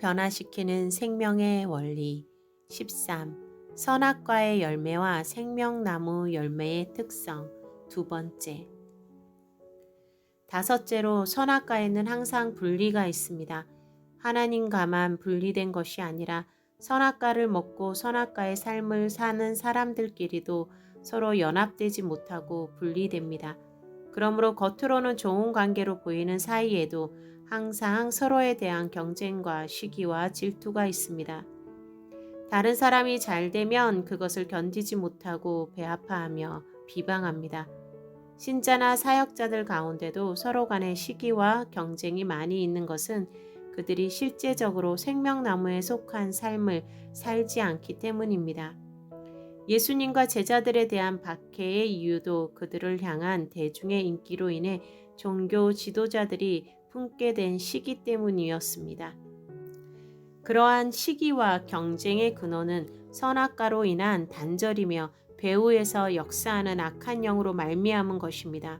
변화시키는 생명의 원리 13. 선악과의 열매와 생명나무 열매의 특성 두 번째. 다섯째로 선악과에는 항상 분리가 있습니다. 하나님과만 분리된 것이 아니라 선악과를 먹고 선악과의 삶을 사는 사람들끼리도 서로 연합되지 못하고 분리됩니다. 그러므로 겉으로는 좋은 관계로 보이는 사이에도 항상 서로에 대한 경쟁과 시기와 질투가 있습니다. 다른 사람이 잘 되면 그것을 견디지 못하고 배아파하며 비방합니다. 신자나 사역자들 가운데도 서로 간의 시기와 경쟁이 많이 있는 것은 그들이 실제적으로 생명나무에 속한 삶을 살지 않기 때문입니다. 예수님과 제자들에 대한 박해의 이유도 그들을 향한 대중의 인기로 인해 종교 지도자들이 품게 된 시기 때문이었습니다. 그러한 시기와 경쟁의 근원은 선악과로 인한 단절이며 배후에서 역사하는 악한 영으로 말미암은 것입니다.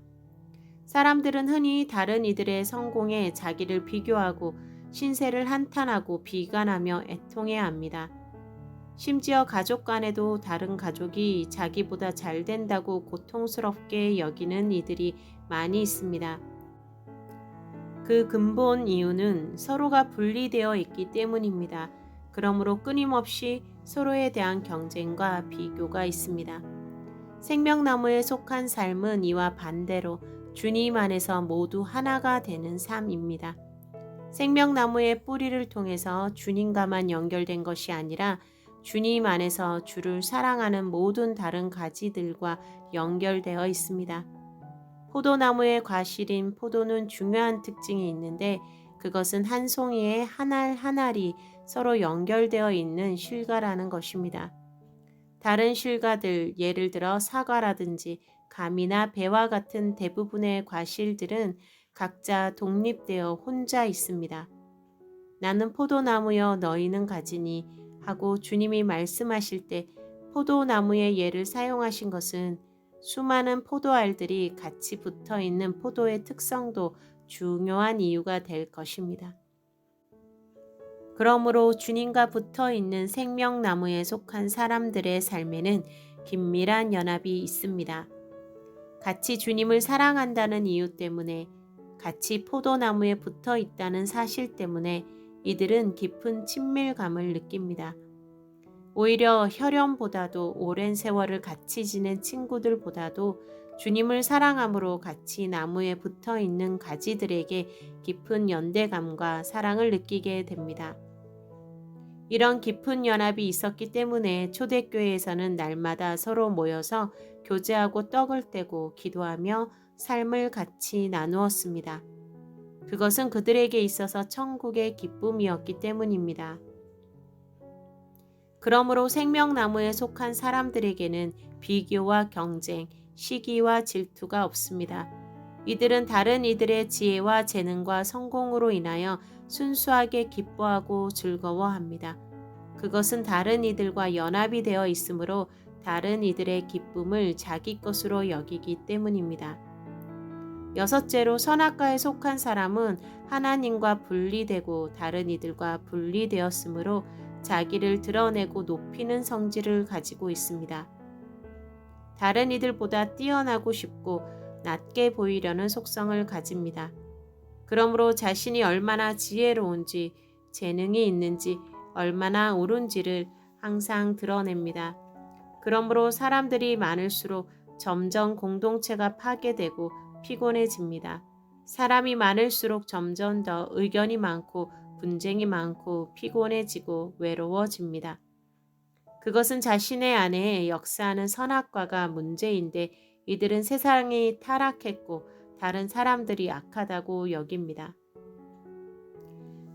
사람들은 흔히 다른 이들의 성공에 자기를 비교하고 신세를 한탄하고 비관하며 애통해야 합니다. 심지어 가족 간에도 다른 가족이 자기보다 잘 된다고 고통스럽게 여기는 이들이 많이 있습니다. 그 근본 이유는 서로가 분리되어 있기 때문입니다. 그러므로 끊임없이 서로에 대한 경쟁과 비교가 있습니다. 생명나무에 속한 삶은 이와 반대로 주님 안에서 모두 하나가 되는 삶입니다. 생명나무의 뿌리를 통해서 주님과만 연결된 것이 아니라 주님 안에서 주를 사랑하는 모든 다른 가지들과 연결되어 있습니다. 포도나무의 과실인 포도는 중요한 특징이 있는데 그것은 한 송이의 한 알 한 알이 서로 연결되어 있는 실과라는 것입니다. 다른 실과들, 예를 들어 사과라든지 감이나 배와 같은 대부분의 과실들은 각자 독립되어 혼자 있습니다. 나는 포도나무여 너희는 가지니 하고 주님이 말씀하실 때 포도나무의 예를 사용하신 것은 수많은 포도알들이 같이 붙어 있는 포도의 특성도 중요한 이유가 될 것입니다. 그러므로 주님과 붙어 있는 생명나무에 속한 사람들의 삶에는 긴밀한 연합이 있습니다. 같이 주님을 사랑한다는 이유 때문에, 같이 포도나무에 붙어 있다는 사실 때문에 이들은 깊은 친밀감을 느낍니다. 오히려 혈연보다도 오랜 세월을 같이 지낸 친구들보다도 주님을 사랑함으로 같이 나무에 붙어 있는 가지들에게 깊은 연대감과 사랑을 느끼게 됩니다. 이런 깊은 연합이 있었기 때문에 초대교회에서는 날마다 서로 모여서 교제하고 떡을 떼고 기도하며 삶을 같이 나누었습니다. 그것은 그들에게 있어서 천국의 기쁨이었기 때문입니다. 그러므로 생명나무에 속한 사람들에게는 비교와 경쟁, 시기와 질투가 없습니다. 이들은 다른 이들의 지혜와 재능과 성공으로 인하여 순수하게 기뻐하고 즐거워합니다. 그것은 다른 이들과 연합이 되어 있으므로 다른 이들의 기쁨을 자기 것으로 여기기 때문입니다. 여섯째로 선악과에 속한 사람은 하나님과 분리되고 다른 이들과 분리되었으므로 자기를 드러내고 높이는 성질을 가지고 있습니다. 다른 이들보다 뛰어나고 싶고 낮게 보이려는 속성을 가집니다. 그러므로 자신이 얼마나 지혜로운지, 재능이 있는지, 얼마나 옳은지를 항상 드러냅니다. 그러므로 사람들이 많을수록 점점 공동체가 파괴되고 피곤해집니다. 사람이 많을수록 점점 더 의견이 많고 분쟁이 많고 피곤해지고 외로워집니다. 그것은 자신의 안에 역사하는 선악과가 문제인데 이들은 세상이 타락했고 다른 사람들이 악하다고 여깁니다.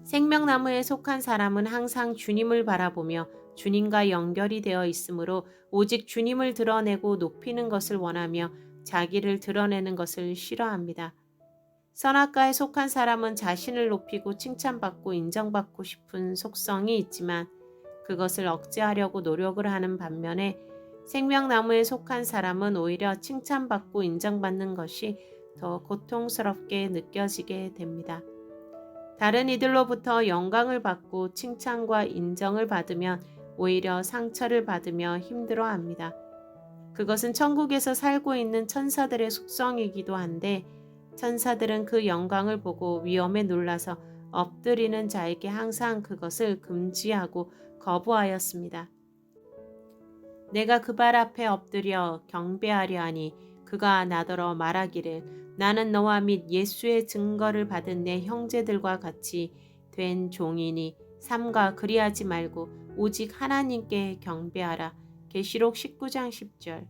생명나무에 속한 사람은 항상 주님을 바라보며 주님과 연결이 되어 있으므로 오직 주님을 드러내고 높이는 것을 원하며 자기를 드러내는 것을 싫어합니다. 선악과에 속한 사람은 자신을 높이고 칭찬받고 인정받고 싶은 속성이 있지만 그것을 억제하려고 노력을 하는 반면에 생명나무에 속한 사람은 오히려 칭찬받고 인정받는 것이 더 고통스럽게 느껴지게 됩니다. 다른 이들로부터 영광을 받고 칭찬과 인정을 받으면 오히려 상처를 받으며 힘들어합니다. 그것은 천국에서 살고 있는 천사들의 속성이기도 한데 천사들은 그 영광을 보고 위험에 놀라서 엎드리는 자에게 항상 그것을 금지하고 거부하였습니다. 내가 그 발 앞에 엎드려 경배하려 하니 그가 나더러 말하기를 나는 너와 및 예수의 증거를 받은 내 형제들과 같이 된 종이니 삼가 그리하지 말고 오직 하나님께 경배하라. 계시록 19장 10절.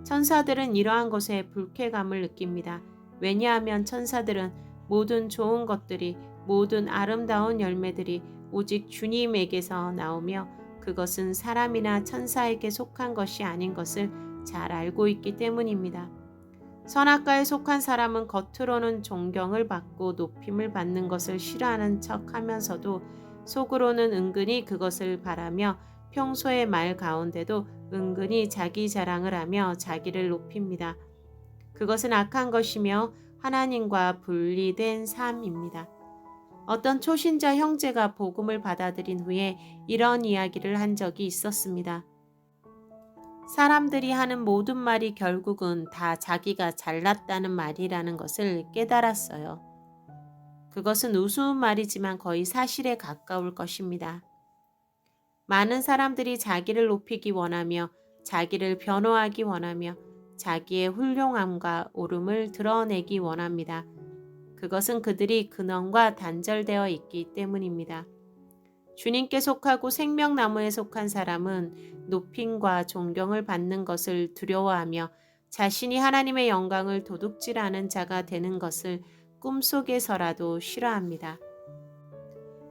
천사들은 이러한 것에 불쾌감을 느낍니다. 왜냐하면 천사들은 모든 좋은 것들이 모든 아름다운 열매들이 오직 주님에게서 나오며 그것은 사람이나 천사에게 속한 것이 아닌 것을 잘 알고 있기 때문입니다. 선악과에 속한 사람은 겉으로는 존경을 받고 높임을 받는 것을 싫어하는 척 하면서도 속으로는 은근히 그것을 바라며 평소의 말 가운데도 은근히 자기 자랑을 하며 자기를 높입니다. 그것은 악한 것이며 하나님과 분리된 삶입니다. 어떤 초신자 형제가 복음을 받아들인 후에 이런 이야기를 한 적이 있었습니다. 사람들이 하는 모든 말이 결국은 다 자기가 잘났다는 말이라는 것을 깨달았어요. 그것은 우스운 말이지만 거의 사실에 가까울 것입니다. 많은 사람들이 자기를 높이기 원하며 자기를 변호하기 원하며 자기의 훌륭함과 옳음을 드러내기 원합니다. 그것은 그들이 근원과 단절되어 있기 때문입니다. 주님께 속하고 생명나무에 속한 사람은 높임과 존경을 받는 것을 두려워하며 자신이 하나님의 영광을 도둑질하는 자가 되는 것을 꿈속에서라도 싫어합니다.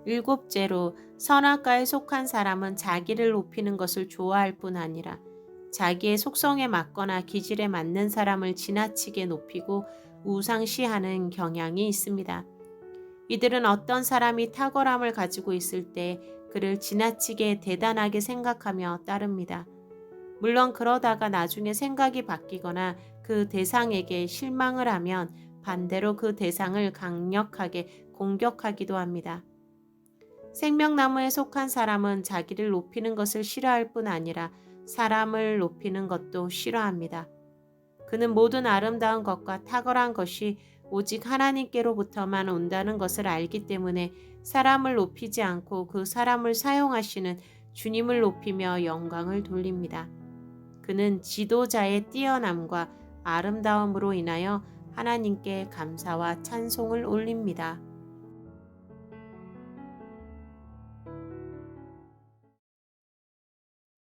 일곱째로 선악과에 속한 사람은 자기를 높이는 것을 좋아할 뿐 아니라 자기의 속성에 맞거나 기질에 맞는 사람을 지나치게 높이고 우상시하는 경향이 있습니다. 이들은 어떤 사람이 탁월함을 가지고 있을 때 그를 지나치게 대단하게 생각하며 따릅니다. 물론 그러다가 나중에 생각이 바뀌거나 그 대상에게 실망을 하면 반대로 그 대상을 강력하게 공격하기도 합니다. 생명나무에 속한 사람은 자기를 높이는 것을 싫어할 뿐 아니라 사람을 높이는 것도 싫어합니다. 그는 모든 아름다운 것과 탁월한 것이 오직 하나님께로부터만 온다는 것을 알기 때문에 사람을 높이지 않고 그 사람을 사용하시는 주님을 높이며 영광을 돌립니다. 그는 지도자의 뛰어남과 아름다움으로 인하여 하나님께 감사와 찬송을 올립니다.